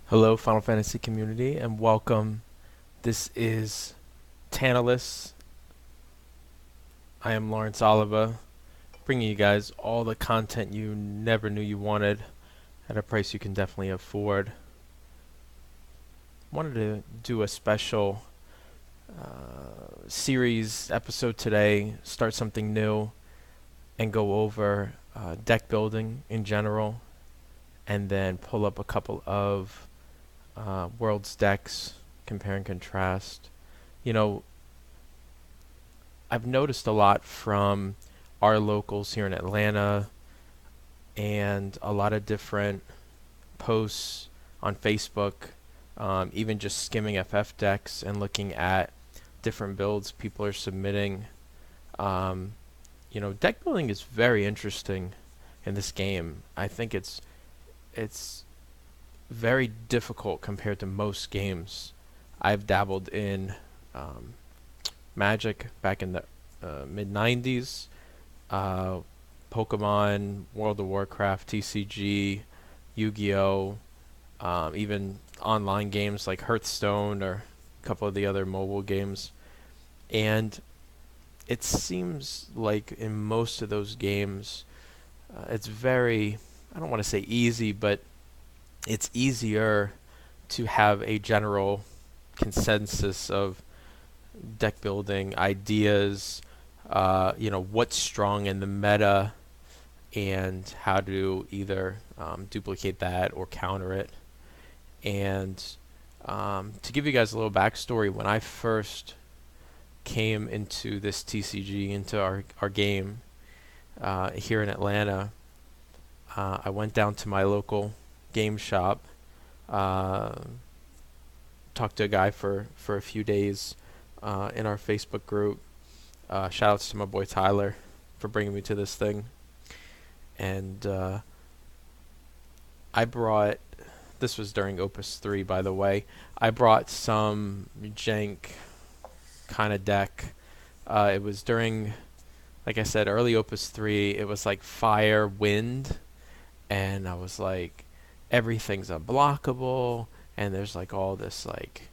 Hello, Final Fantasy community, and welcome. This is Tantalus. I am Laurence Oliva, bringing you guys all the content you never knew you wanted at a price you can definitely afford. Wanted to do a special series episode today, start something new, and go over deck building in general, and then pull up a couple of world's decks, compare and contrast. You know, I've noticed a lot from our locals here in Atlanta and a lot of different posts on Facebook, even just skimming FF decks and looking at different builds people are submitting. Um, Deck building is very interesting in this game. I think it's very difficult compared to most games. I've dabbled in um, Magic back in the mid 90s, uh, Pokemon, World of Warcraft, TCG, Yu-Gi-Oh, even online games like Hearthstone or a couple of the other mobile games. And it seems like in most of those games, it's very, I don't want to say easy, but it's easier to have a general consensus of deck building ideas, what's strong in the meta, and how to either duplicate that or counter it. And to give you guys a little backstory, when I first came into this TCG, into our game here in Atlanta, I went down to my local game shop, uh, talked to a guy for a few days in our Facebook group. Shout outs to my boy Tyler for bringing me to this thing. And I brought, this was during Opus 3, by the way, I brought some jank kind of deck. It was during, like I said, early Opus 3. It was like fire, wind, and I was like, everything's unblockable, and there's like all this like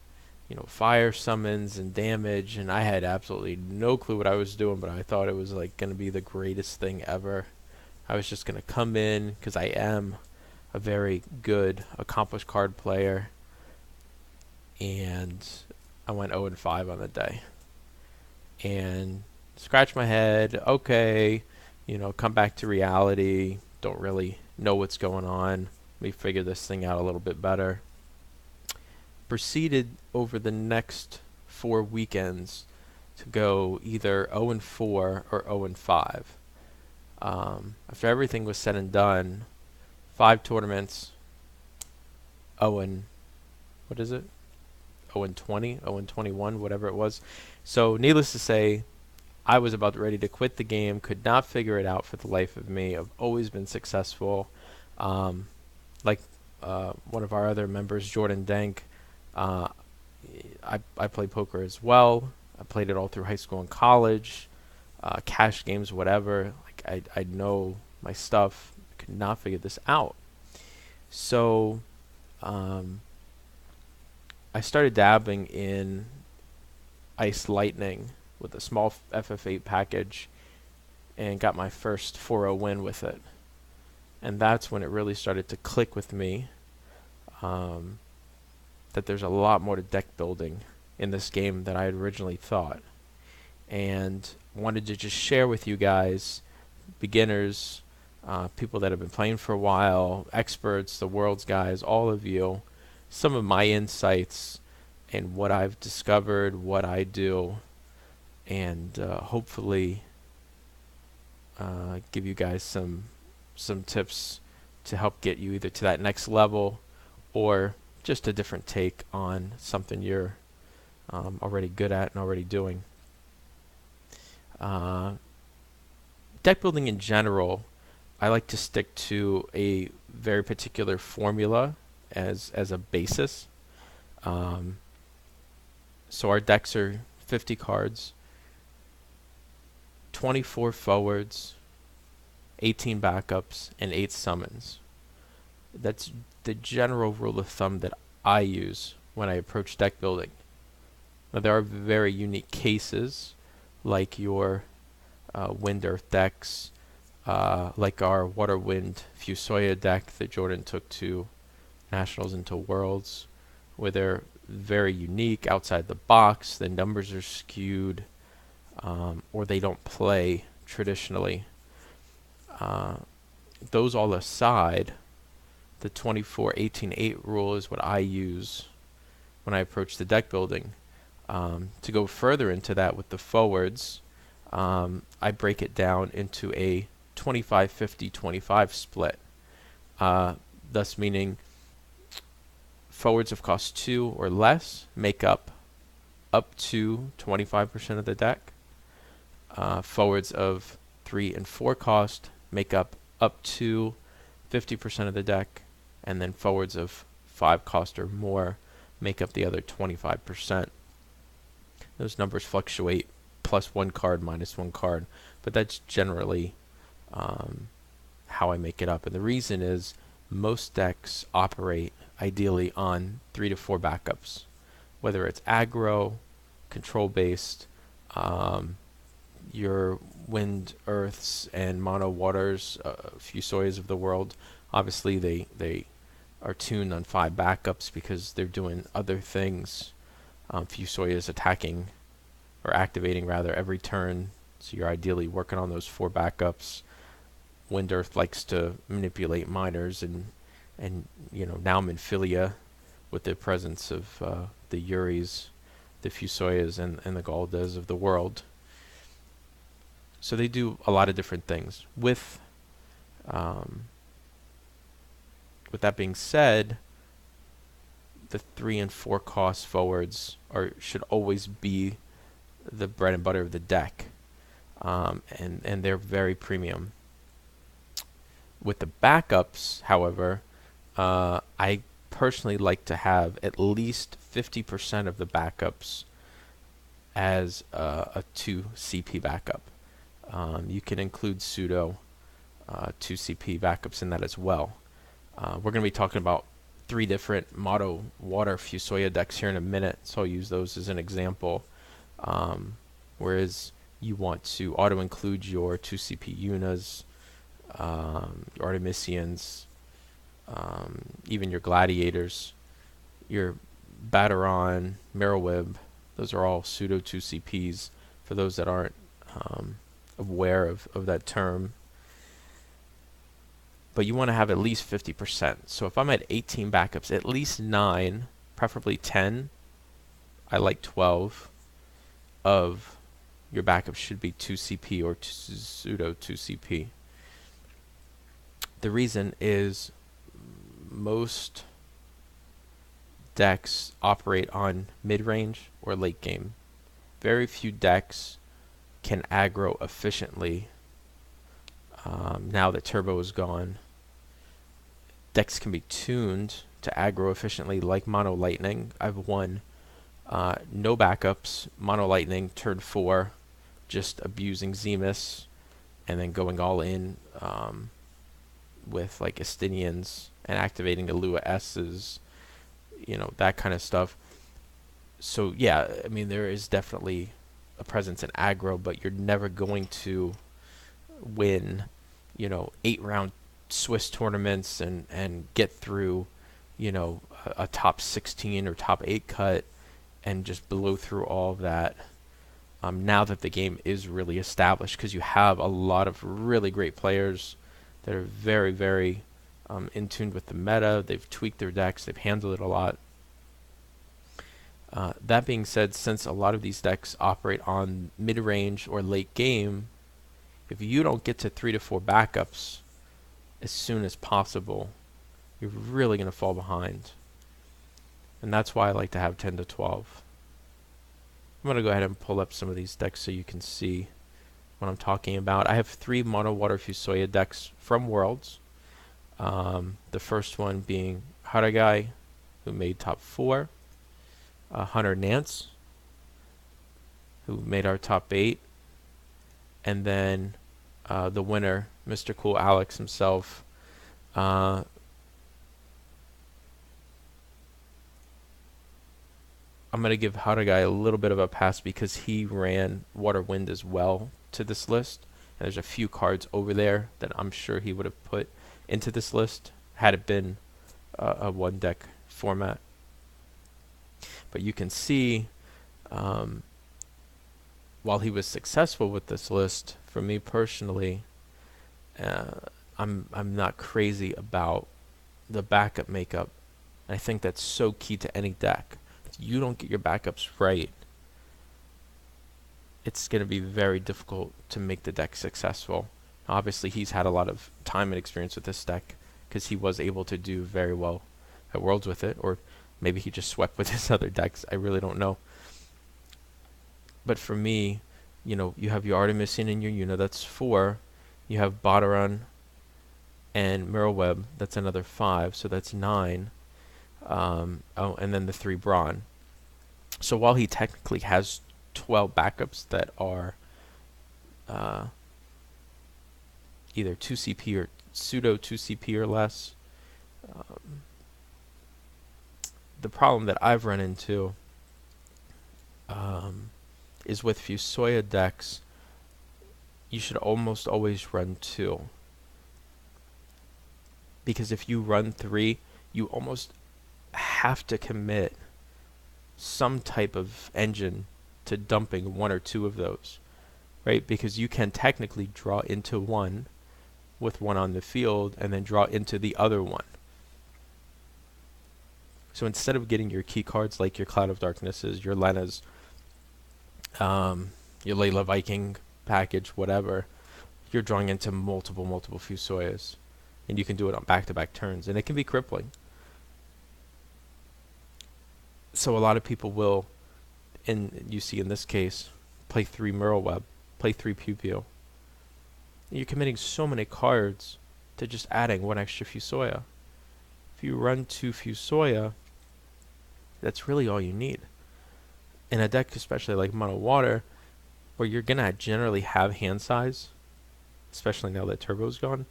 fire summons and damage, and I had absolutely no clue what I was doing, but I thought it was like going to be the greatest thing ever. I was just going to come in because I am a very good, accomplished card player, and I went 0 and 5 on the day. And scratch my head, okay, come back to reality, don't really know what's going on. Let me figure this thing out a little bit better. Proceeded over the next 4 weekends to go either 0 and 4 or 0 and 5. After everything was said and done, 5 tournaments, 0 and what is it? 0 and 20, 0 and 21, whatever it was. So needless to say, I was about ready to quit the game, could not figure it out for the life of me. I've always been successful. Like one of our other members, Jordan Dank, I play poker as well. I played it all through high school and college, cash games, whatever. Like I know my stuff. Could not figure this out. So I started dabbling in Ice Lightning with a small FF8 package and got my first 4-0 win with it. And that's when it really started to click with me, that there's a lot more to deck building in this game than I had originally thought. And wanted to just share with you guys, beginners, people that have been playing for a while, experts, the world's guys, all of you, some of my insights and what I've discovered, what I do, and hopefully give you guys some tips to help get you either to that next level or just a different take on something you're already good at and already doing. Deck building in general, I like to stick to a very particular formula as a basis. So our decks are 50 cards, 24 forwards, 18 backups, and 8 summons. That's the general rule of thumb that I use when I approach deck building. Now, there are very unique cases, like your wind earth decks, like our water wind Fusoya deck that Jordan took to nationals and to worlds, where they're very unique, outside the box. The numbers are skewed, or they don't play traditionally. Those all aside, the 24-18-8 rule is what I use when I approach the deck building. To go further into that with the forwards, I break it down into a 25-50-25 split, thus meaning forwards of cost 2 or less make up to 25% of the deck. Forwards of 3 and 4 cost make up to 50% of the deck, and then forwards of 5 cost or more make up the other 25%. Those numbers fluctuate, plus 1 card, minus 1 card, but that's generally how I make it up. And the reason is most decks operate ideally on 3 to 4 backups, whether it's aggro, control based, your wind earths and mono waters, Fusoyas of the world. Obviously they are tuned on 5 backups because they're doing other things. Fusoya is attacking, or activating rather, every turn, so you're ideally working on those 4 backups. Wind Earth likes to manipulate minors, and now Minfilia, with the presence of the Yuris, the Fusoyas, and the Galdas of the world. So they do a lot of different things. With that being said, the 3 and 4 cost forwards should always be the bread and butter of the deck, and they're very premium. With the backups, however, I personally like to have at least 50% of the backups as a 2 CP backup. You can include pseudo 2 CP backups in that as well. We're going to be talking about 3 different Mono Water Fusoya decks here in a minute, so I'll use those as an example. Whereas you want to auto-include your 2 CP Yunas, your Artemisians, even your Gladiators, your Battaron, Merowib. Those are all pseudo 2 CPs for those that aren't aware of that term. But you want to have at least 50%. So if I'm at 18 backups, at least 9, preferably 10, I like 12 of your backups should be 2 CP or pseudo 2 CP. The reason is most decks operate on mid-range or late game. Very few decks can aggro efficiently. Now that turbo is gone, decks can be tuned to aggro efficiently, like Mono Lightning. I've won no backups, Mono Lightning, turn 4, just abusing Zemus, and then going all in with like Estinians and activating the Lua S's, that kind of stuff. So yeah, I mean, there is definitely a presence in aggro, but you're never going to win 8-round Swiss tournaments and get through a top 16 or top 8 cut and just blow through all of that. Now that the game is really established, because you have a lot of really great players that are very, very in tune with the meta. They've tweaked their decks, they've handled it a lot. That being said, since a lot of these decks operate on mid-range or late game, if you don't get to 3 to 4 backups as soon as possible, you're really going to fall behind. And that's why I like to have 10 to 12. I'm going to go ahead and pull up some of these decks so you can see what I'm talking about. I have 3 Mono Water Fusoya decks from Worlds. The first one being Haragai, who made top 4. Hunter Nance, who made our top 8. And then the winner, Mr. Cool Alex himself, I'm gonna give How to Guy a little bit of a pass because he ran Water Wind as well to this list. And there's a few cards over there that I'm sure he would have put into this list had it been a one deck format. But you can see, while he was successful with this list, for me personally, I'm not crazy about the backup makeup. I think that's so key to any deck. If you don't get your backups right, it's going to be very difficult to make the deck successful. Obviously, he's had a lot of time and experience with this deck because he was able to do very well at Worlds with it, or maybe he just swept with his other decks. I really don't know. But for me, you know, you have your Artemisyan in your unit, that's 4. You have Badaran and Mirrorweb, that's another 5, so that's 9. Oh, and then the 3 Brawn. So while he technically has 12 backups that are either 2 CP or pseudo 2 CP or less, the problem that I've run into is with Fusoya decks, you should almost always run 2. Because if you run 3, you almost have to commit some type of engine to dumping 1 or 2 of those, right? Because you can technically draw into one with 1 on the field and then draw into the other one. So instead of getting your key cards like your Cloud of Darknesses, your Lena's, your Layla Viking package, whatever, you're drawing into multiple Fusoyas. And you can do it on back-to-back turns, and it can be crippling. So a lot of people will, and you see in this case, play 3 Mirrorweb, play 3 Pew Pew. You're committing so many cards to just adding 1 extra Fusoya. If you run 2 Fusoya, that's really all you need. In a deck, especially like Mono Water, where you're going to generally have hand size, especially now that Turbo's gone,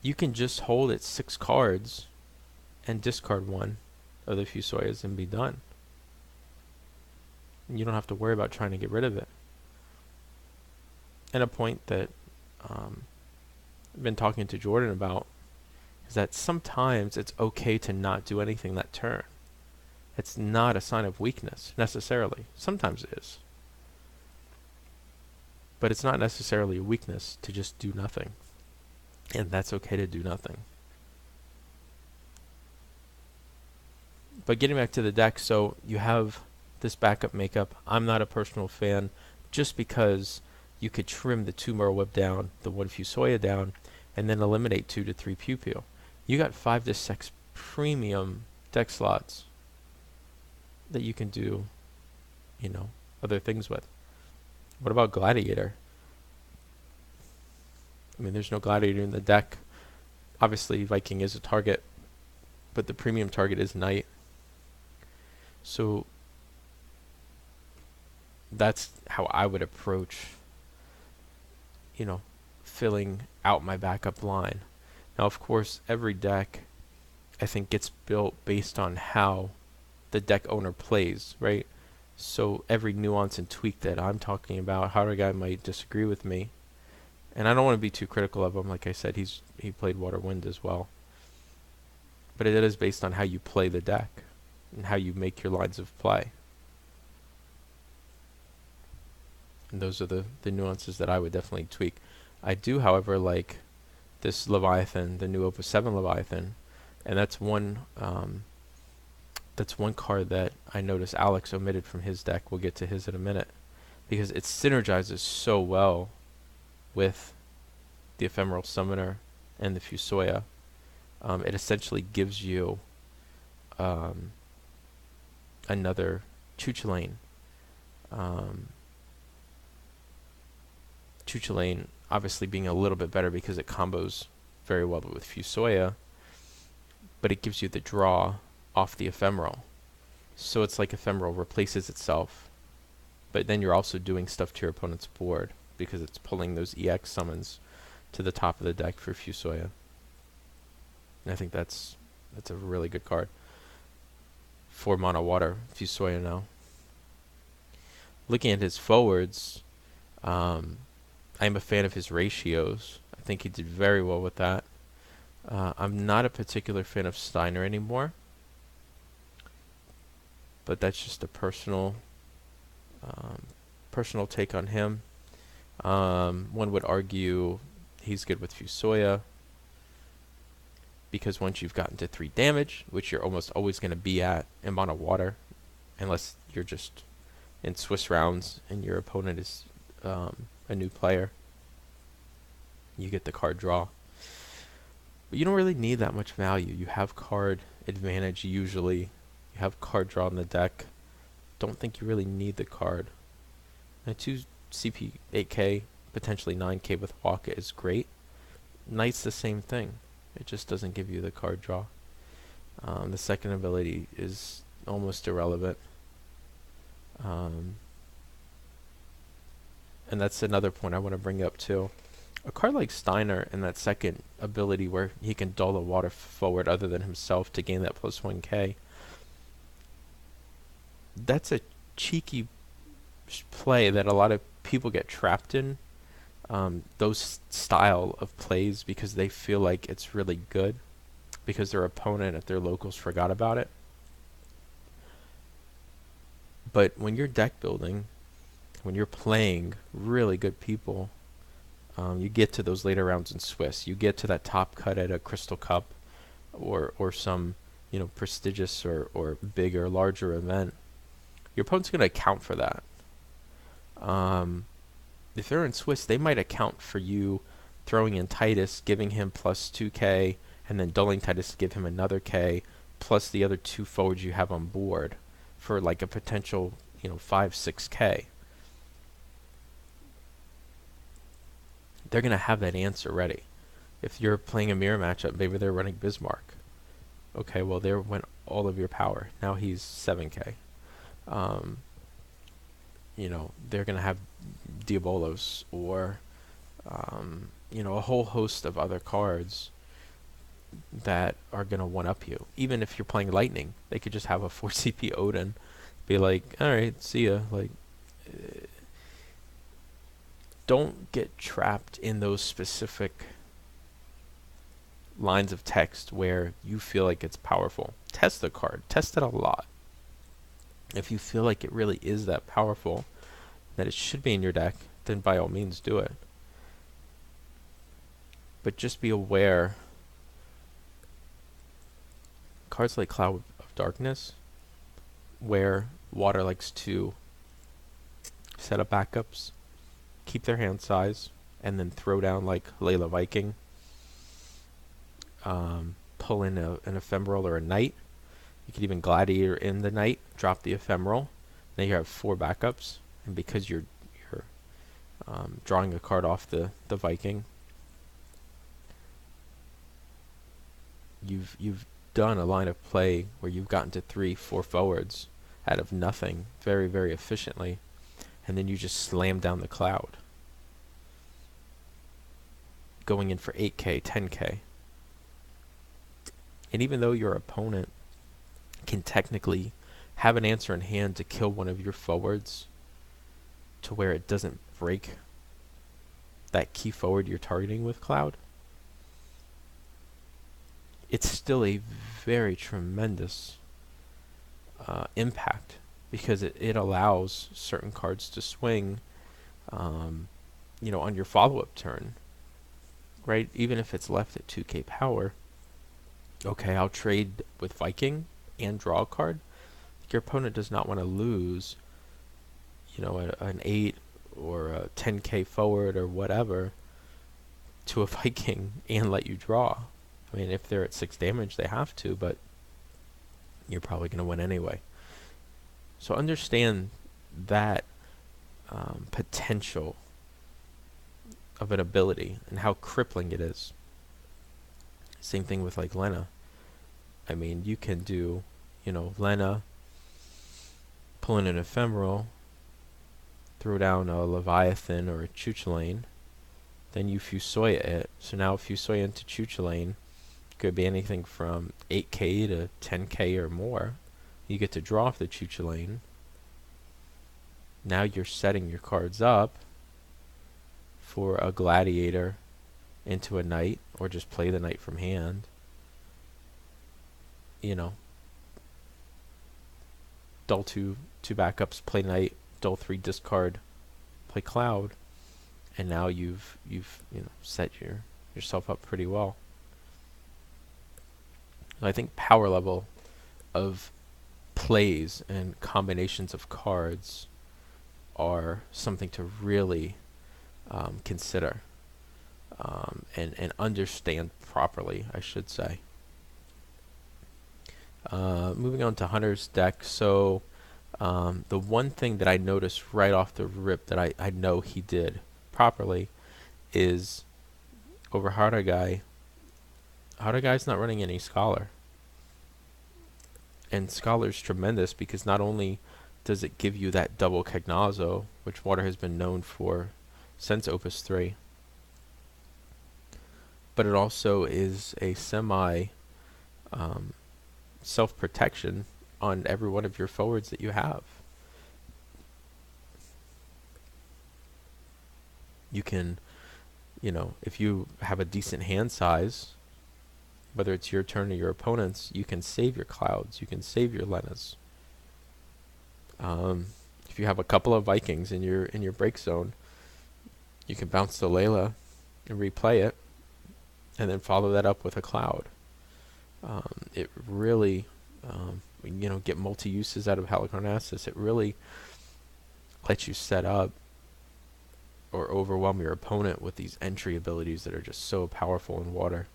you can just hold it 6 cards and discard 1 of the Fusoyas and be done. And you don't have to worry about trying to get rid of it. And a point that I've been talking to Jordan about is that sometimes it's okay to not do anything that turn. It's not a sign of weakness, necessarily. Sometimes it is. But it's not necessarily a weakness to just do nothing. And that's okay to do nothing. But getting back to the deck, so you have this backup makeup. I'm not a personal fan just because you could trim the 2 Merweb down, the 1 Fusoya down, and then eliminate 2 to 3 Pew Pew. You got 5 to 6 premium deck slots that you can do, you know, other things with. What about Gladiator? I mean, there's no Gladiator in the deck. Obviously, Viking is a target, but the premium target is Knight. So that's how I would approach, you know, filling out my backup line. Now, of course, every deck, I think, gets built based on how the deck owner plays, right? So every nuance and tweak that I'm talking about, how a guy might disagree with me. And I don't want to be too critical of him. Like I said, he played Water Wind as well. But it is based on how you play the deck and how you make your lines of play. And those are the nuances that I would definitely tweak. I do, however, like this Leviathan, the new Opus 7 Leviathan, and that's one card that I noticed Alex omitted from his deck. We'll get to his in a minute, because it synergizes so well with the Ephemeral Summoner and the Fusoya. It essentially gives you another Chuchulain. Chuchulain obviously being a little bit better because it combos very well with Fusoya, but it gives you the draw off the Ephemeral. So it's like Ephemeral replaces itself, but then you're also doing stuff to your opponent's board because it's pulling those EX summons to the top of the deck for Fusoya. And I think that's a really good card. for Mono Water Fusoya now. Looking at his forwards, I'm a fan of his ratios. I think he did very well with that. I'm not a particular fan of Steiner anymore, but that's just a personal take on him. One would argue he's good with Fusoya, because once you've gotten to 3 damage, which you're almost always going to be at in Mono Water, unless you're just in Swiss rounds and your opponent is a new player, you get the card draw. But you don't really need that much value. You have card advantage usually. You have card draw in the deck. Don't think you really need the card. And 2 CP 8k, potentially 9k with Waka is great. Knight's the same thing. It just doesn't give you the card draw. The second ability is almost irrelevant. And that's another point I want to bring up too. A card like Steiner and that second ability where he can dull a water forward other than himself to gain that plus 1k. That's a cheeky play that a lot of people get trapped in. Those style of plays because they feel like it's really good because their opponent at their locals forgot about it. But when you're deck building, when you're playing really good people, you get to those later rounds in Swiss. You get to that top cut at a Crystal Cup or some prestigious or bigger, larger event. Your opponent's going to account for that. If they're in Swiss, they might account for you throwing in Titus, giving him plus 2k, and then dulling Titus to give him another k, plus the other 2 forwards you have on board for like a potential 5-6k. They're going to have that answer ready. If you're playing a mirror matchup, maybe they're running Bismarck. Okay, well, there went all of your power. Now he's 7k. They're going to have Diabolos or, a whole host of other cards that are going to one-up you. Even if you're playing Lightning, they could just have a 4 CP Odin, be like, alright, see ya. Don't get trapped in those specific lines of text where you feel like it's powerful. Test the card. Test it a lot. If you feel like it really is that powerful, that it should be in your deck, then by all means do it. But just be aware, cards like Cloud of Darkness, where Water likes to set up backups, keep their hand size, and then throw down like Layla Viking, pull in an Ephemeral or a Knight. You could even Gladiator in the Knight, drop the Ephemeral. Now you have 4 backups, and because you're drawing a card off the Viking, you've done a line of play where you've gotten to 3-4 forwards out of nothing very, very efficiently, and then you just slam down the Cloud, going in for 8k, 10k. And even though your opponent can technically have an answer in hand to kill one of your forwards to where it doesn't break that key forward you're targeting with Cloud, it's still a very tremendous impact, because it allows certain cards to swing on your follow-up turn, right? Even if it's left at 2k power, okay, I'll trade with Viking and draw a card. Your opponent does not want to lose an 8 or a 10k forward or whatever to a Viking and let you draw. I mean, if they're at 6 damage, they have to, but you're probably going to win anyway. So understand that potential of an ability and how crippling it is. Same thing with like Lena. I mean, you can do, Lena, pull in an Ephemeral, throw down a Leviathan or a Chuchulain, then you Fusoya it. So now Fusoya into Chuchulain could be anything from 8k to 10k or more. You get to draw off the Chucha Lane. Now you're setting your cards up for a Gladiator into a Knight, or just play the Knight from hand. You know, dull two backups, play Knight, dull 3 discard, play Cloud, and now you've set yourself up pretty well. I think power level of plays and combinations of cards are something to really consider and understand properly, I should say. Moving on to Hunter's deck. So the one thing that I noticed right off the rip that I know he did properly is over Harder Guy's not running any Scholar. And Scholar's tremendous because not only does it give you that double Cagnazzo, which Water has been known for since Opus 3, but it also is a semi self-protection on every one of your forwards that you have. You can, if you have a decent hand size, whether it's your turn or your opponent's, you can save your Clouds, you can save your Lenas. If you have a couple of Vikings in your break zone, you can bounce the Layla and replay it, and then follow that up with a Cloud. It really, get multi-uses out of Halicarnassus. It really lets you set up or overwhelm your opponent with these entry abilities that are just so powerful in Water.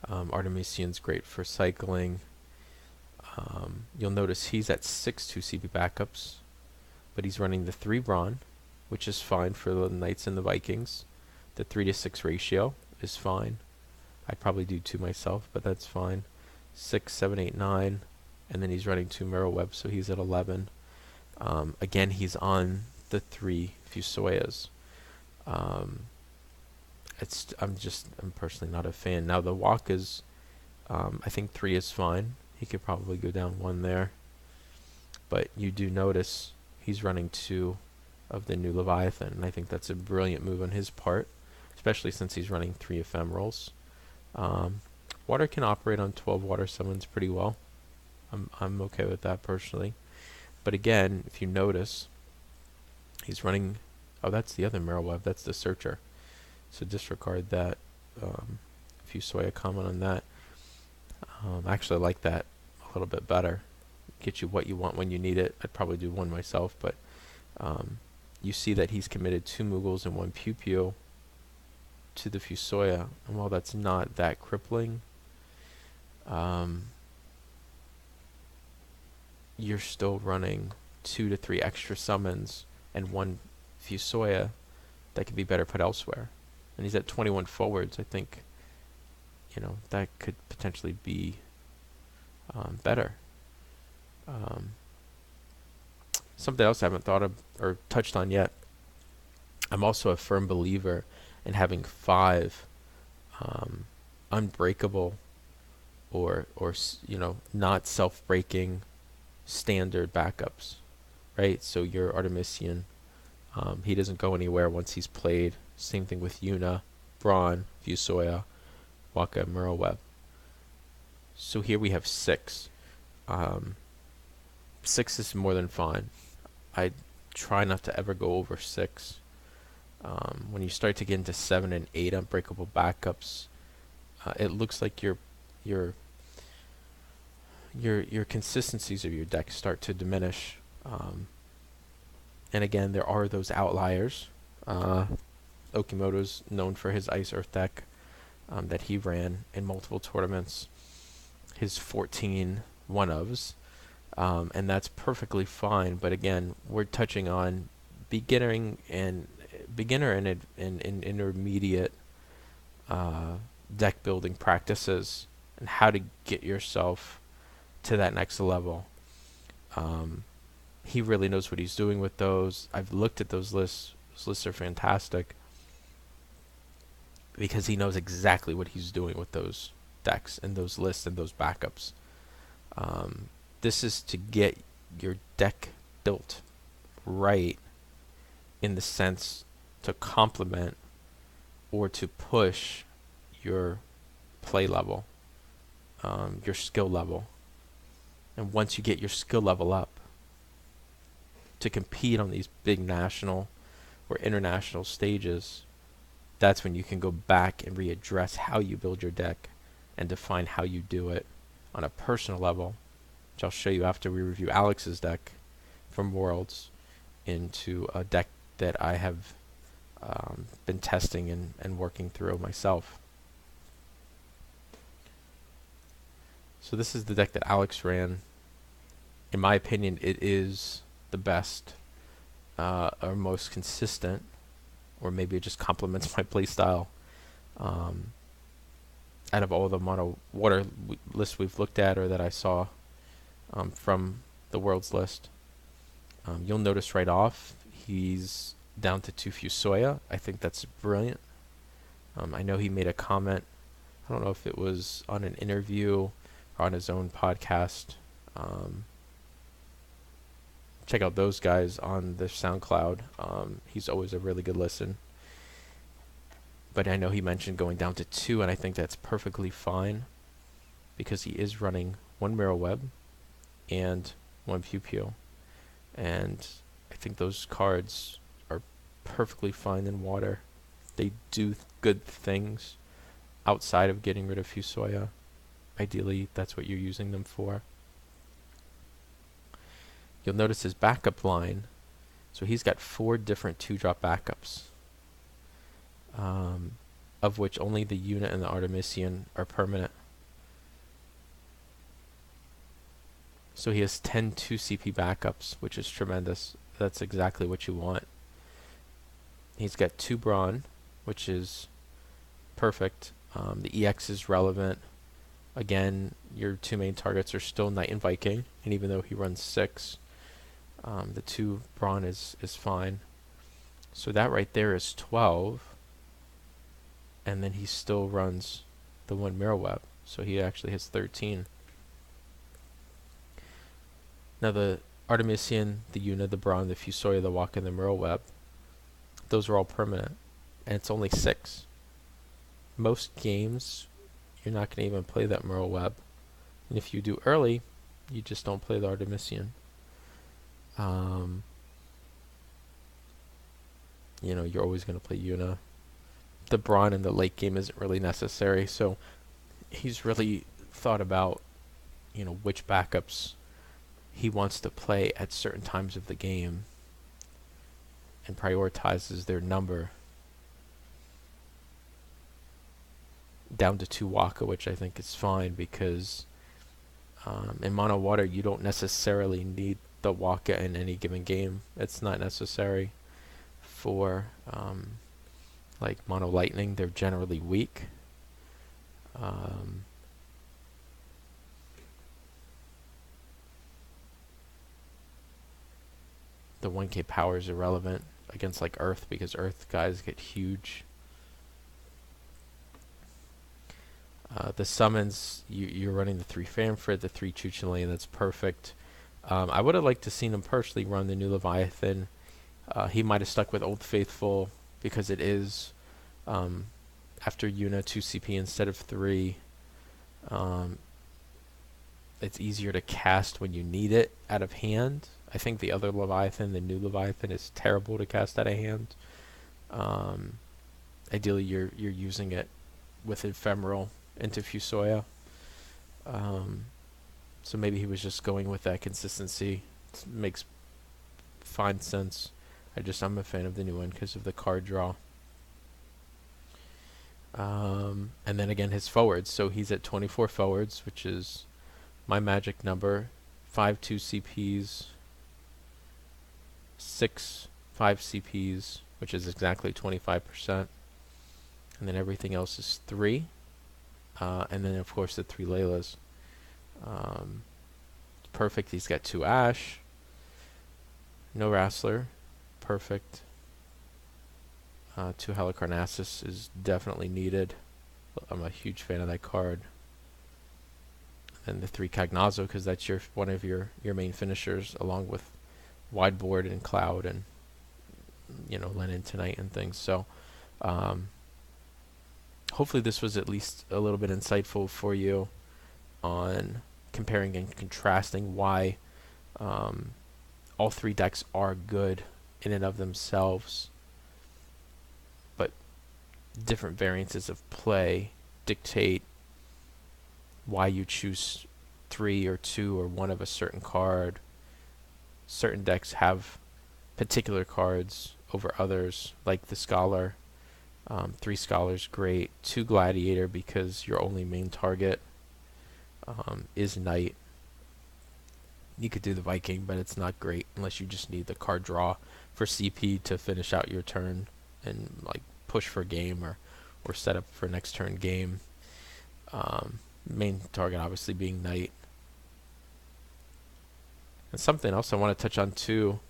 Artemisian's great for cycling. You'll notice he's at 6 2CP backups, but he's running the 3 Brawn, which is fine for the Knights and the Vikings. The 3-to-6 ratio is fine. I'd probably do 2 myself, but that's fine. 6, 7, 8, 9, and then he's running 2 Mirror Webs, so he's at 11. Again, he's on the 3 Fusoyas. I'm personally not a fan. Now the walk is, I think 3 is fine. He could probably go down 1 there, but you do notice he's running 2 of the new Leviathan, and I think that's a brilliant move on his part, especially since he's running 3 ephemerals. Water can operate on 12 water summons pretty well. I'm okay with that personally. But again, if you notice, he's running. Oh, that's the other Mirror Web. That's the Searcher. So disregard that. Fusoya comment on that. Actually, I like that a little bit better. Get you what you want when you need it. I'd probably do 1 myself, but you see that he's committed 2 Mughals and 1 Pew Pew to the Fusoya, and while that's not that crippling, you're still running 2 to 3 extra summons and 1 Fusoya that could be better put elsewhere. And he's at 21 forwards. I think, that could potentially be better. Something else I haven't thought of or touched on yet. I'm also a firm believer in having 5 unbreakable or not self-breaking standard backups, right? So your Artemisian, he doesn't go anywhere once he's played. Same thing with Yuna, Brawn, Fusoya, Waka, Mirror Web. So here we have 6. 6 is more than fine. I try not to ever go over 6. When you start to get into 7 and 8 unbreakable backups, it looks like your consistencies of your deck start to diminish. And again, there are those outliers. Okimoto's known for his Ice Earth deck that he ran in multiple tournaments. His 14 one-ofs, and that's perfectly fine. But again, we're touching on beginner and intermediate deck building practices and how to get yourself to that next level. He really knows what he's doing with those. I've looked at those lists. Those lists are fantastic because he knows exactly what he's doing with those decks and those lists and those backups. this is to get your deck built right, in the sense to complement or to push your play level, your skill level. And once you get your skill level up to compete on these big national or international stages, that's when you can go back and readdress how you build your deck and define how you do it on a personal level, which I'll show you after we review Alex's deck from Worlds, into a deck that I have been testing and working through myself. So this is the deck that Alex ran. In my opinion, it is the best, or most consistent, or maybe it just complements my playstyle. Out of all the Mono Water lists we've looked at, or that I saw from the Worlds list, you'll notice right off he's down to 2 Fusoya. I think that's brilliant. I know he made a comment, I don't know if it was on an interview or on his own podcast. Check out those guys on the SoundCloud. He's always a really good listen. But I know he mentioned going down to 2, and I think that's perfectly fine, because he is running 1 Mirror Web and 1 Pew Pew. And I think those cards are perfectly fine in water. They do good things outside of getting rid of Fusoya. Ideally, that's what you're using them for. You'll notice his backup line. So he's got 4 different 2-drop backups, of which only the Unit and the Artemisian are permanent. So he has 10 2CP backups, which is tremendous. That's exactly what you want. He's got 2 Brawn, which is perfect. The EX is relevant. Again, your 2 main targets are still Knight and Viking, and even though he runs 6, the 2 Brawn is fine. So that right there is 12. And then he still runs the 1 Mirror Web, so he actually has 13. Now the Artemisian, the Una, the Brawn, the Fusoya, the Walk, and the Mirror Web, those are all permanent, and it's only 6. Most games, you're not going to even play that Mirror Web, and if you do early, you just don't play the Artemisian. You know, you're always going to play Una. The Brawn in the late game isn't really necessary, so he's really thought about, you know, which backups he wants to play at certain times of the game and prioritizes their number down to 2 Waka, which I think is fine, because in Mono Water you don't necessarily need the Waka in any given game. It's not necessary. For like Mono Lightning, they're generally weak. The 1K power is irrelevant against like Earth, because Earth guys get huge. The summons, you're running the 3 Famfrit, the 3 Chuchulainn, that's perfect. I would have liked to seen him personally run the new Leviathan. He might have stuck with Old Faithful, because it is after Una 2CP instead of 3. It's easier to cast when you need it out of hand. I think the other Leviathan, the new Leviathan, is terrible to cast out of hand. Ideally, you're using it with Ephemeral into Fusoya. So maybe he was just going with that consistency. It makes fine sense. I'm a fan of the new one because of the card draw. And then again, his forwards. So he's at 24 forwards, which is my magic number. 5 2CPs, 6 5CPs, which is exactly 25%. And then everything else is 3. And then, of course, the 3 Laylas. Perfect. He's got 2 Ash. No Wrestler. Perfect. 2 Halicarnassus is definitely needed. I'm a huge fan of that card. and the 3 Cagnazzo, because that's one of your main finishers, along with Wideboard and Cloud and Lennon Tonight and things. So hopefully this was at least a little bit insightful for you on comparing and contrasting why all 3 decks are good in and of themselves, but different variances of play dictate why you choose 3 or 2 or 1 of a certain card. Certain decks have particular cards over others, like the Scholar. 3 Scholars, great. 2 Gladiator, because your only main target is Knight. You could do the Viking, but it's not great unless you just need the card draw for CP to finish out your turn and like push for game or set up for next turn game. Main target obviously being Knight. And something else I want to touch on too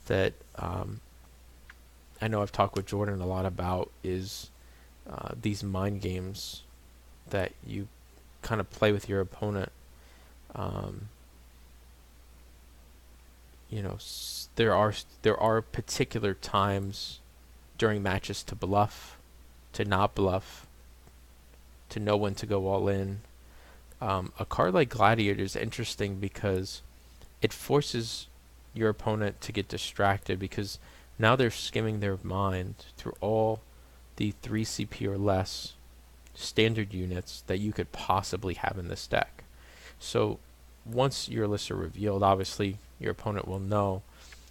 that I know I've talked with Jordan a lot about is these mind games that you kind of play with your opponent. There are particular times during matches to bluff, to not bluff, to know when to go all in. A card like Gladiator is interesting because it forces your opponent to get distracted, because now they're skimming their mind through all the 3 CP or less standard units that you could possibly have in this deck. So once your lists are revealed, obviously your opponent will know.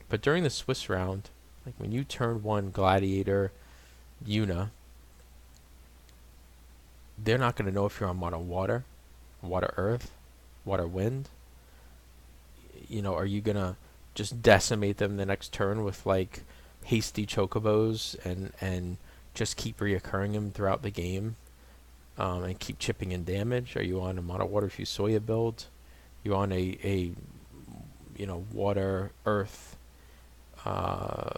But during the Swiss round, like when you turn 1 Gladiator Una, they're not going to know if you're on Mono Water, Water Earth, Water Wind. Are you going to just decimate them the next turn with like hasty chocobos and just keep reoccurring them throughout the game and keep chipping in damage? Are you on a Mono Water Fusoya build? You on a Water Earth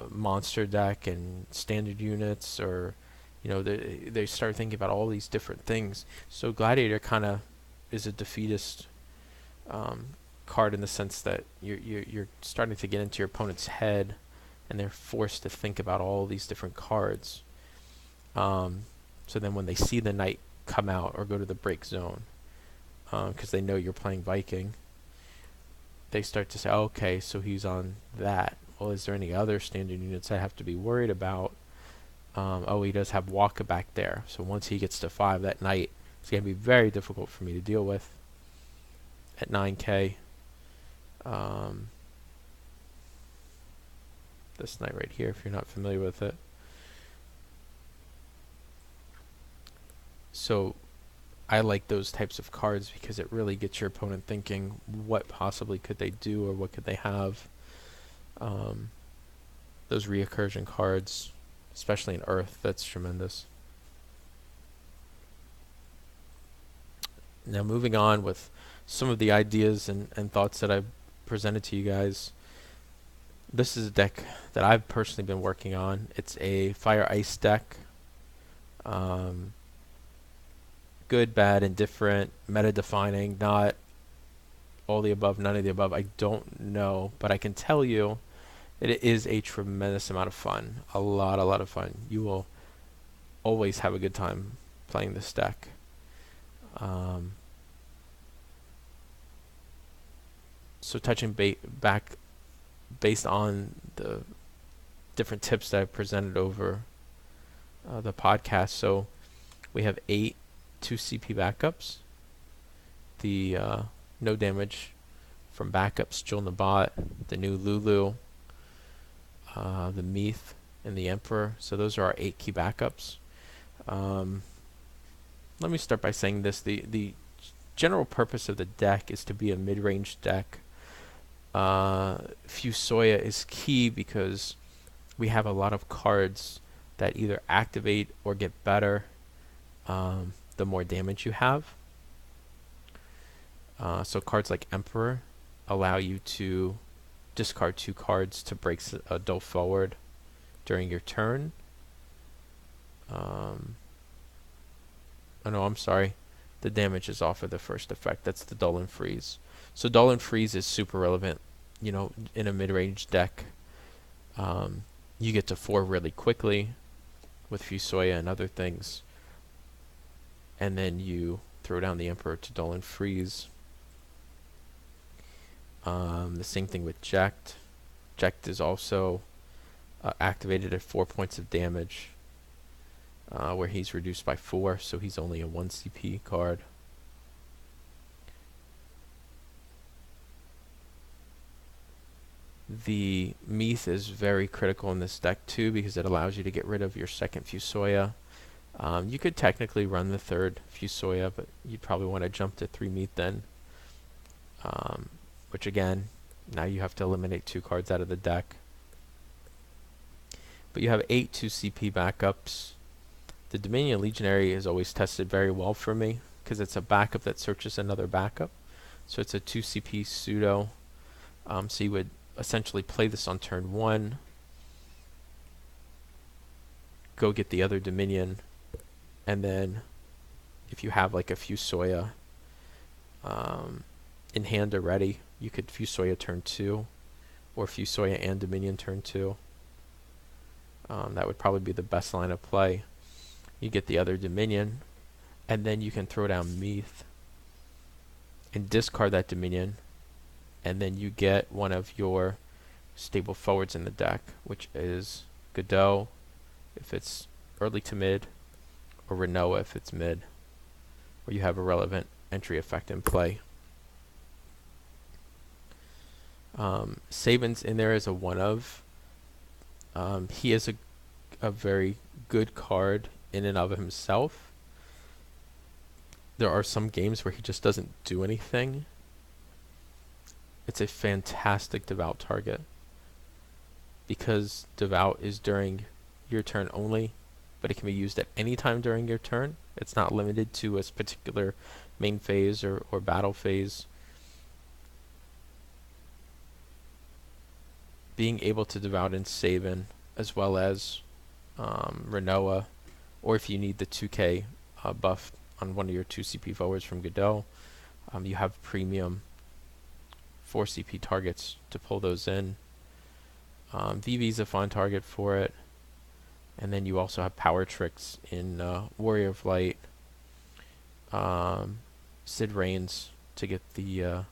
monster deck and standard units, or they start thinking about all these different things. So Gladiator kind of is a defeatist card in the sense that you're starting to get into your opponent's head, and they're forced to think about all these different cards. So then when they see the Knight come out or go to the break zone, because they know you're playing Viking, they start to say, okay, so he's on that. Well, is there any other standard units I have to be worried about? He does have Waka back there. So once he gets to 5, that Knight is going to be very difficult for me to deal with at 9k. This Knight right here, if you're not familiar with it. So I like those types of cards because it really gets your opponent thinking, what possibly could they do, or what could they have? Those reoccursion cards, especially in Earth, that's tremendous. Now moving on with some of the ideas and thoughts that I've presented to you guys. This is a deck that I've personally been working on. It's a Fire Ice deck. Good, bad, indifferent, meta-defining, not all the above, none of the above. I don't know, but I can tell you it is a tremendous amount of fun. A lot of fun. You will always have a good time playing this deck. So touching back based on the different tips that I've presented over the podcast. So we have 8 2 CP backups. The no damage from backups, Jill Nabat, the new Lulu, the Meath, and the Emperor. So those are our 8 key backups. Let me start by saying this. The general purpose of the deck is to be a mid-range deck. Fusoya is key because we have a lot of cards that either activate or get better the more damage you have. So cards like Emperor allow you to discard 2 cards to break a duel forward during your turn. Oh no, I'm sorry. the damage is off of the first effect. That's the Dull and Freeze. So Dull and Freeze is super relevant, in a mid-range deck. You get to 4 really quickly with Fusoya and other things, and then you throw down the Emperor to Dull and Freeze. The same thing with Jekt. Jekt is also activated at 4 points of damage, where he's reduced by 4, so he's only a 1 CP card. The Meath is very critical in this deck too, because it allows you to get rid of your second Fusoya. You could technically run the third Fusoya, but you'd probably want to jump to 3 Meath then. Which again, now you have to eliminate 2 cards out of the deck. But you have 8 2 CP backups. The Dominion Legionary is always tested very well for me, because it's a backup that searches another backup. So it's a 2 CP pseudo. So you would essentially play this on turn 1, go get the other Dominion, and then if you have like a Fusoya in hand already, you could Fusoya turn 2, or Fusoya and Dominion turn 2. That would probably be the best line of play. You get the other Dominion, and then you can throw down Meath and discard that Dominion, and then you get one of your stable forwards in the deck, which is Godot if it's early to mid, or Renoa if it's mid, where you have a relevant entry effect in play. Sabin's in there as a one of. He is a very good card in and of himself. There are some games where he just doesn't do anything. It's a fantastic Devout target, because Devout is during your turn only, but it can be used at any time during your turn. It's not limited to a particular main phase or battle phase. Being able to Devout in Sabin, as well as Renoa, or if you need the 2k buff on one of your 2 CP forwards from Godot, you have premium 4 CP targets to pull those in. VV is a fun target for it. And then you also have power tricks in Warrior of Light, Sid Reigns to get the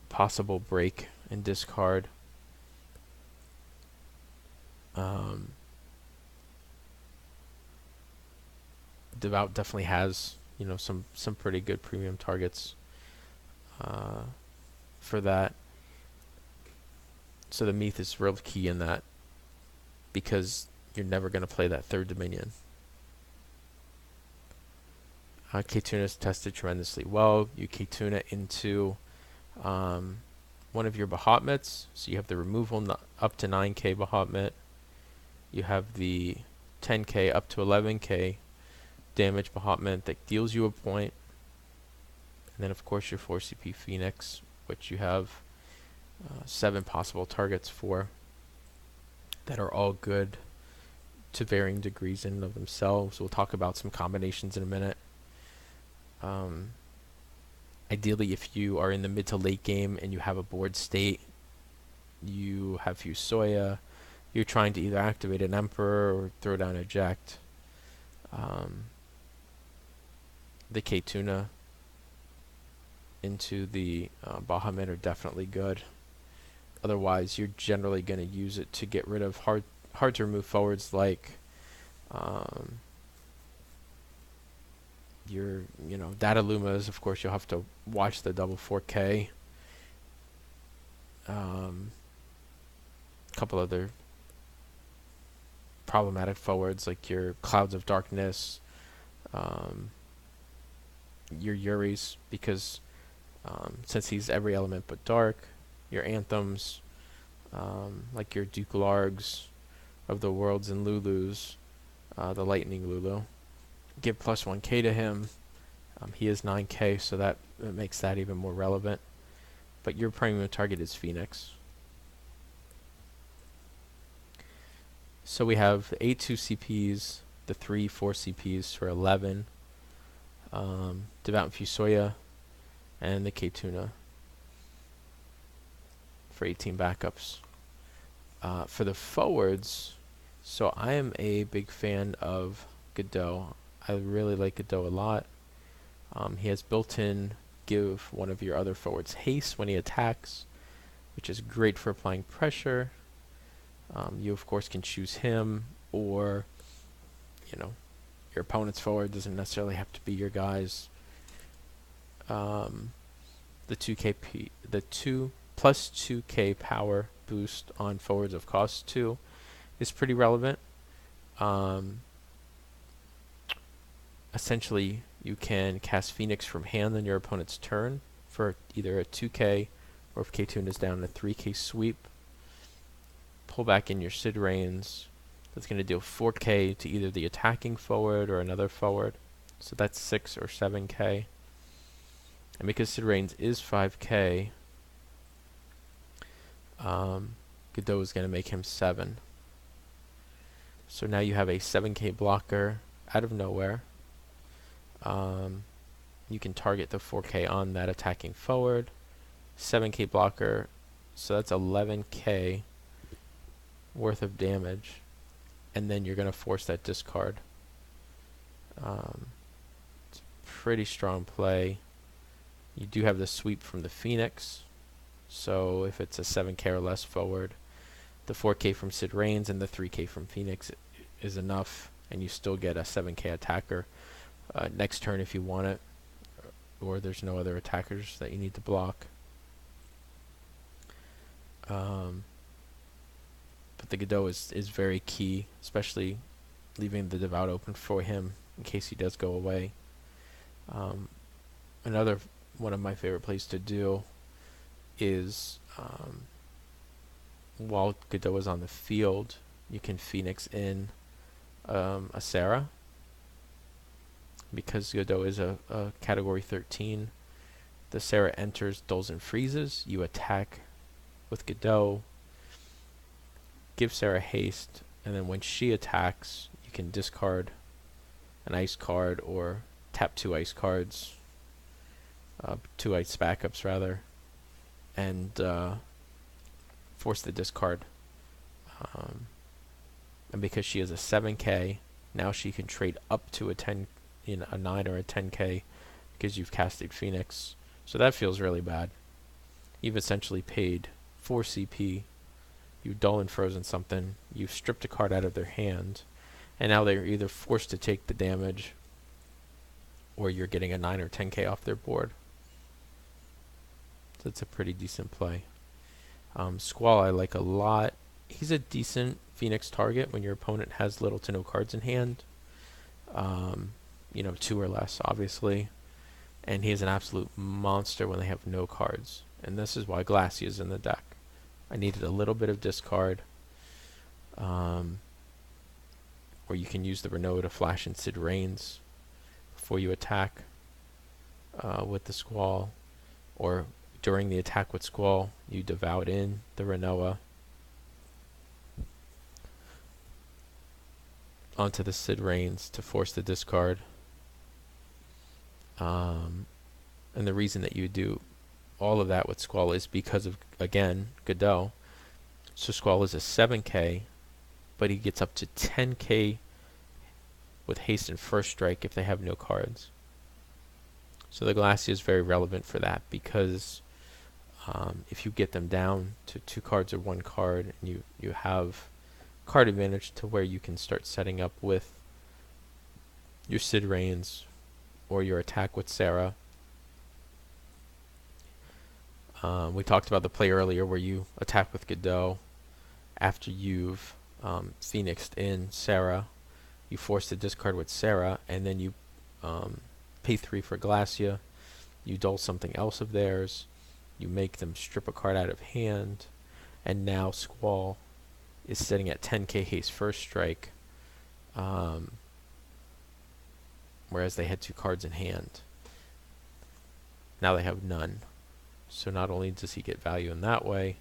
possible break and discard. Devout definitely has some pretty good premium targets for that. So the Meath is real key in that, because you're never going to play that third Dominion. K-Tuna is tested tremendously well. You K-Tuna into one of your Bahamets, so you have the removal up to 9k Bahamut. You have the 10k up to 11k damage Bahamut that deals you a point. And then of course your 4 CP Phoenix, which you have 7 possible targets for, that are all good to varying degrees in and of themselves. We'll talk about some combinations in a minute. Ideally, if you are in the mid to late game and you have a board state, you have Fusoya, you're trying to either activate an Emperor or throw down a Jekt. The K-Tuna into the Bahamut are definitely good. Otherwise, you're generally going to use it to get rid of hard to remove forwards like your Data Lumas. Of course, you'll have to watch the double 4K. Couple other problematic forwards like your Clouds of Darkness, your Yuris, because since he's every element but dark. Your Anthems, like your Duke Largs of the Worlds and Lulus, the Lightning Lulu. Give plus 1k to him. He is 9k, so that makes that even more relevant. But your premium target is Phoenix. So we have 8 2 CPs, the 3 4 CPs for 11. v1.0 Fusoya, and the K-Tuna for 18 backups. For the forwards, so I am a big fan of Godot. I really like Godot a lot. He has built-in give one of your other forwards haste when he attacks, which is great for applying pressure. You of course can choose him, or your opponent's forward doesn't necessarily have to be your guys. The 2 plus 2k power boost on forwards of cost 2 is pretty relevant. Essentially, you can cast Phoenix from hand on your opponent's turn for either a 2k, or if K-Tune is down, a 3k sweep. Pull back in your Sid Reigns. That's going to deal 4k to either the attacking forward or another forward. So that's 6 or 7k. And because Sid Reigns is 5k, Godot is going to make him 7. So now you have a 7k blocker out of nowhere. You can target the 4k on that attacking forward. 7k blocker, so that's 11k worth of damage. And then you're going to force that discard. It's a pretty strong play. You do have the sweep from the Phoenix. So if it's a 7k or less forward, the 4k from Sid Reigns and the 3k from Phoenix is enough, and you still get a 7k attacker next turn if you want it, or there's no other attackers that you need to block. But the Godot is very key, especially leaving the Devout open for him in case he does go away. Another one of my favorite plays to do is while Godot is on the field, you can Phoenix in a Sarah. Because Godot is a category 13, the Sarah enters, dulls, and freezes. You attack with Godot, give Sarah haste, and then when she attacks, you can discard an ice card or tap 2 ice cards, 2 ice backups rather, and force the discard. And because she is a 7k, now she can trade up to a 9 or a 10k because you've casted Phoenix. So that feels really bad. You've essentially paid 4 CP, you've dull and frozen something, you've stripped a card out of their hand, and now they're either forced to take the damage or you're getting a 9 or 10k off their board. So it's a pretty decent play. Squall I like a lot. He's a decent Phoenix target when your opponent has little to no cards in hand. 2 or less, obviously. And he is an absolute monster when they have no cards. And this is why Glassy is in the deck. I needed a little bit of discard. Or you can use the Renault to flash in Sid Reigns before you attack with the Squall. Or during the attack with Squall, you devout in the Renault onto the Sid Reigns to force the discard. And the reason that you do all of that with Squall is because of, again, Godot. So Squall is a 7k, but he gets up to 10k with haste and first strike if they have no cards. So the Glassy is very relevant for that, because if you get them down to 2 cards or 1 card, and you have card advantage to where you can start setting up with your Sid Reigns or your attack with Sarah. We talked about the play earlier where you attack with Godot after you've Phoenixed in Sarah. You force the discard with Sarah, and then you pay 3 for Glacia. You dull something else of theirs. You make them strip a card out of hand, and now Squall is sitting at 10k haste first strike, whereas they had 2 cards in hand. Now they have none. So not only does he get value in that way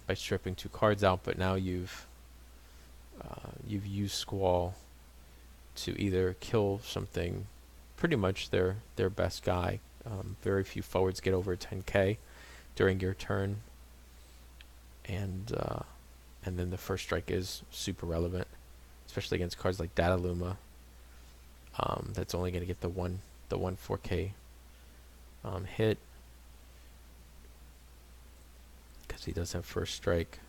by stripping 2 cards out, but now you've used Squall to either kill something pretty much their best guy. Very few forwards get over 10k during your turn, and then the first strike is super relevant, especially against cards like Dataluma. That's only going to get the one 4k hit, because he does have first strike.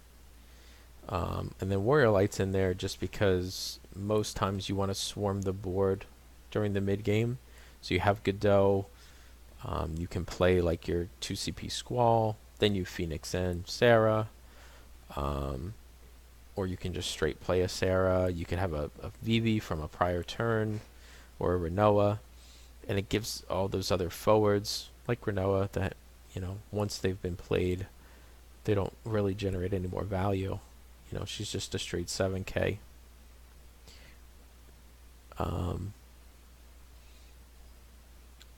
And then Warrior Light's in there just because most times you want to swarm the board during the mid game. So you have Godot, you can play like your 2 CP Squall, then you Phoenix in Sarah, or you can just straight play a Sarah. You can have a Vivi from a prior turn, or a Renoa, and it gives all those other forwards like Renoa that, once they've been played, they don't really generate any more value. She's just a straight 7k.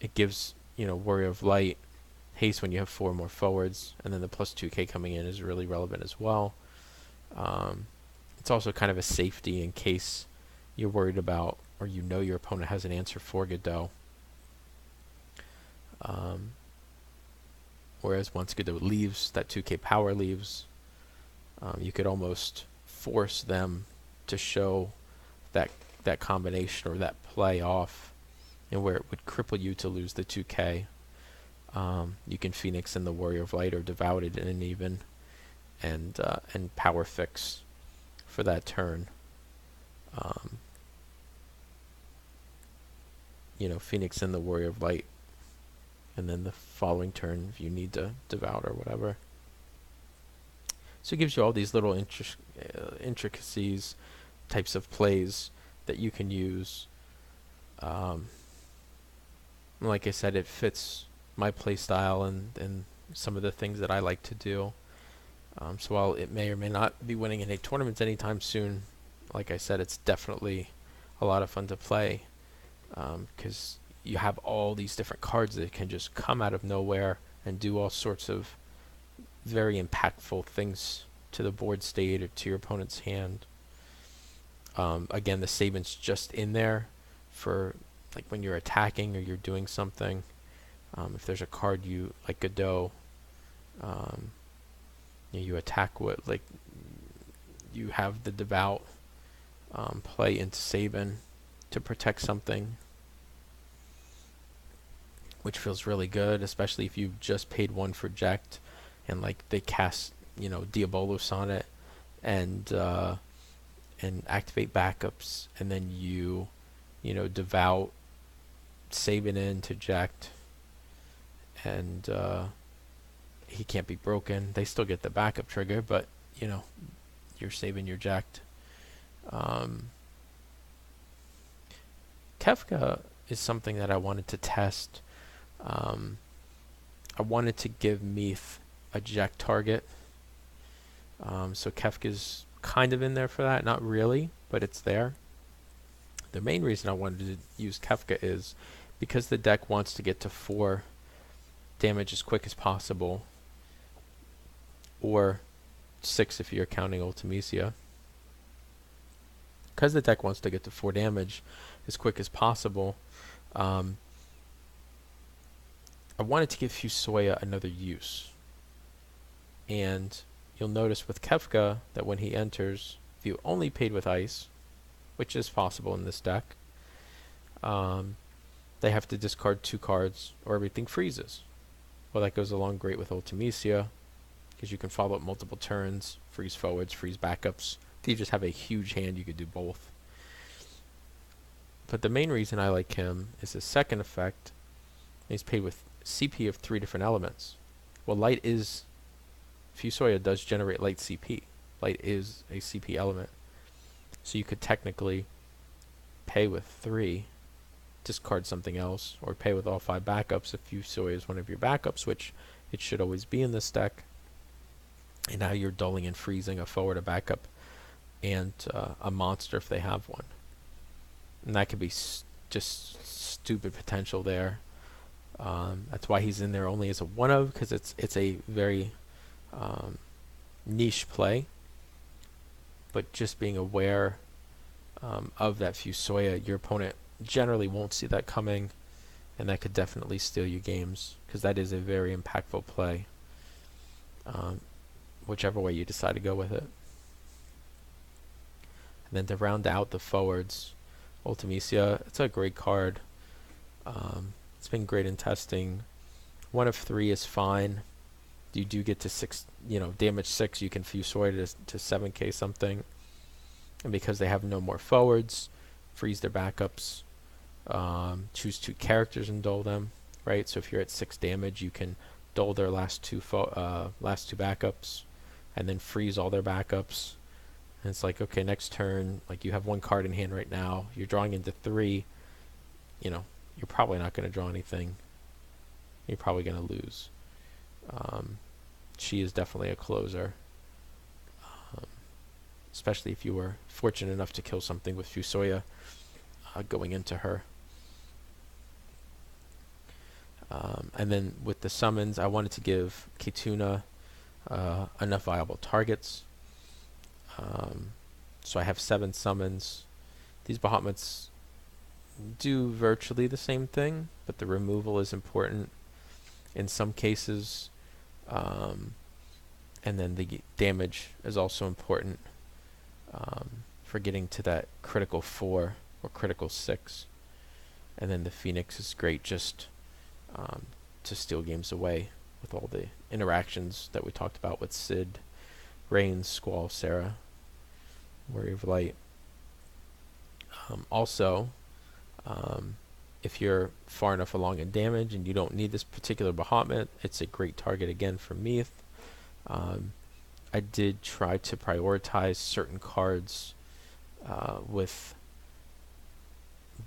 It gives, Warrior of Light haste when you have 4 more forwards, and then the plus 2k coming in is really relevant as well. It's also kind of a safety in case you're worried about, or your opponent has an answer for Godot. Whereas once Godot leaves, that 2k power leaves, you could almost force them to show that combination or that play off, and where it would cripple you to lose the 2k. You can Phoenix in the Warrior of Light or Devout it in an even, and power fix for that turn. Phoenix in the Warrior of Light, and then the following turn if you need to Devout or whatever. So it gives you all these little intricacies, types of plays that you can use. Like I said, it fits my play style and some of the things that I like to do. So while it may or may not be winning any tournaments anytime soon, like I said, it's definitely a lot of fun to play, because you have all these different cards that can just come out of nowhere and do all sorts of very impactful things to the board state or to your opponent's hand. Again, the Sabin's just in there for like when you're attacking or you're doing something. If there's a card you like Godot, you attack what, like, you have the Devout play into Sabin to protect something, which feels really good, especially if you've just paid 1 for Ject and like they cast Diabolos on it and activate backups, and then you Devout Sabin in to Ject, and he can't be broken. They still get the backup trigger, but you're saving your Ject. Kefka is something that I wanted to test. I wanted to give Meath a Ject target. So Kefka's kind of in there for that. Not really, but it's there. The main reason I wanted to use Kefka is because the deck wants to get to 4 damage as quick as possible, or 6 if you're counting Ultimecia. Because the deck wants to get to 4 damage as quick as possible, I wanted to give Fusoya another use. And you'll notice with Kefka that when he enters, if you only paid with Ice, which is possible in this deck, they have to discard 2 cards or everything freezes. Well, that goes along great with Ultimecia, because you can follow up multiple turns, freeze forwards, freeze backups. If you just have a huge hand, you could do both. But the main reason I like him is his second effect. He's paid with CP of 3 different elements. Well, light is... Fusoya does generate light CP. Light is a CP element. So you could technically pay with 3, discard something else, or pay with all 5 backups if Fusoya is one of your backups, which it should always be in this deck. And now you're dulling and freezing a forward, a backup, and a monster if they have one. And that could be just stupid potential there. That's why he's in there only as a 1-of, because it's a very niche play. But just being aware of that Fusoya, your opponent generally won't see that coming. and that could definitely steal you games, because that is a very impactful play, whichever way you decide to go with it. And then to round out the forwards, Ultimisia, it's a great card. It's been great in testing. 1 of 3 is fine. You do get to 6, damage 6, you can Fusoya to 7k something. And because they have no more forwards, freeze their backups. Choose 2 characters and dole them, right? So if you're at 6 damage, you can dole their last two backups, and then freeze all their backups. And it's like, okay, next turn, like you have 1 card in hand right now. You're drawing into 3. You're probably not going to draw anything. You're probably going to lose. She is definitely a closer, especially if you were fortunate enough to kill something with Fusoya going into her. And then with the summons, I wanted to give Ketuna enough viable targets. So I have 7 summons. These Bahamut's do virtually the same thing, but the removal is important in some cases. And then the damage is also important for getting to that critical 4 or critical 6. And then the Phoenix is great just to steal games away with all the interactions that we talked about with Sid, Rain, Squall, Sarah, Warrior of Light. Also, if you're far enough along in damage and you don't need this particular Bahamut, it's a great target again for Meath. I did try to prioritize certain cards with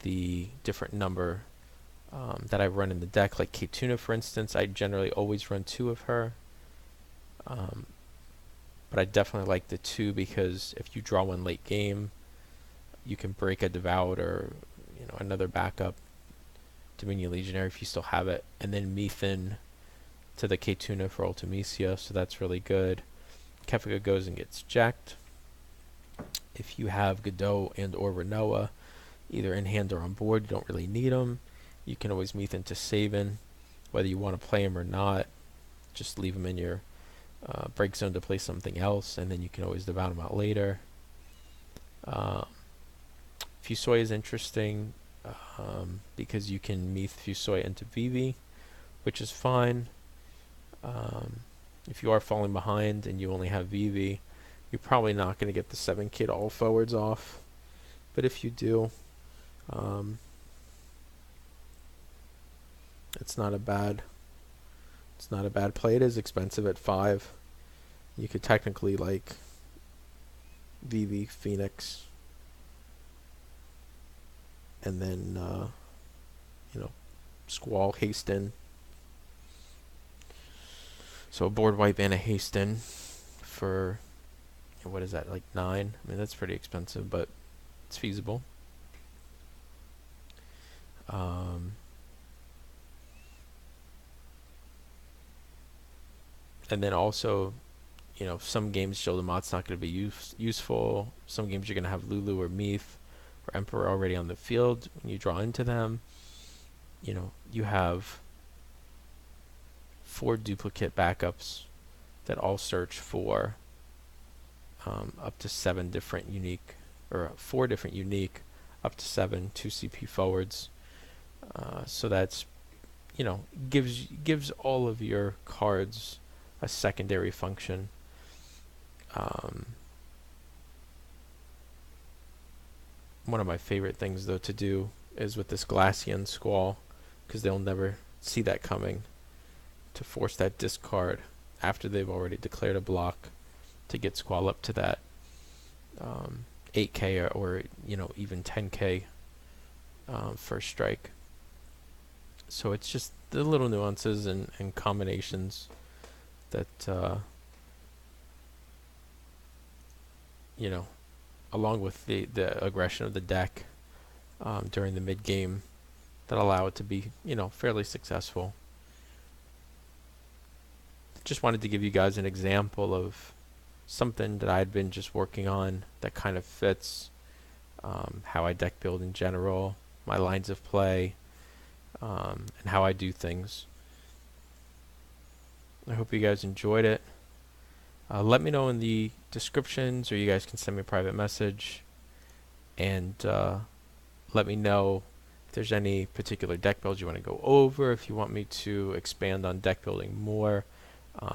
the different number that I run in the deck. Like Ketuna, for instance, I generally always run 2 of her. But I definitely like the 2 because if you draw 1 late game, you can break a Devoured or another backup Dominion Legionary if you still have it, and then Meathin to the Ketuna for Ultimisia, so that's really good. Kefka goes and gets jacked. If you have Godot and or Renoa, either in hand or on board, you don't really need them. You can always Meathin to Sabin, whether you want to play him or not. Just leave him in your break zone to play something else, and then you can always devour him out later. Fusoya is interesting because you can Meath Fusoya into Vivi, which is fine. If you are falling behind and you only have Vivi, you're probably not going to get the 7 kid all forwards off. But if you do, it's not a bad play. It is expensive at 5. You could technically like Vivi, Phoenix, and then Squall, Hasten. So a board wipe and a Hasten for what is that, like 9? I mean, that's pretty expensive, but it's feasible. And then also, some games Shieldamot's not going to be useful. Some games you're going to have Lulu or Meath or Emperor already on the field. When you draw into them, you have 4 duplicate backups that all search for up to 7 different unique, or 4 different unique, up to 7 2 CP forwards. So that's, gives all of your cards a secondary function. One of my favorite things though to do is with this Glacian Squall, because they'll never see that coming, to force that discard after they've already declared a block to get Squall up to that 8k or even 10k first strike. So it's just the little nuances and combinations that along with the aggression of the deck during the mid game, that allow it to be fairly successful. Just wanted to give you guys an example of something that I'd been just working on that kind of fits how I deck build in general, my lines of play, and how I do things. I hope you guys enjoyed it. Let me know in the descriptions, or you guys can send me a private message, and let me know if there's any particular deck builds you want to go over, if you want me to expand on deck building more,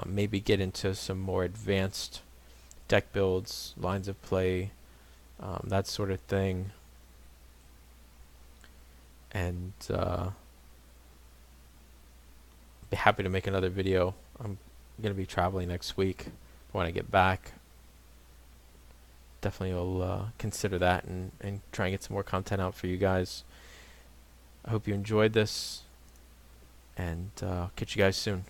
maybe get into some more advanced deck builds, lines of play, that sort of thing. And be happy to make another video. I'm going to be traveling next week. When I get back, definitely will consider that and try and get some more content out for you guys. I hope you enjoyed this, and catch you guys soon.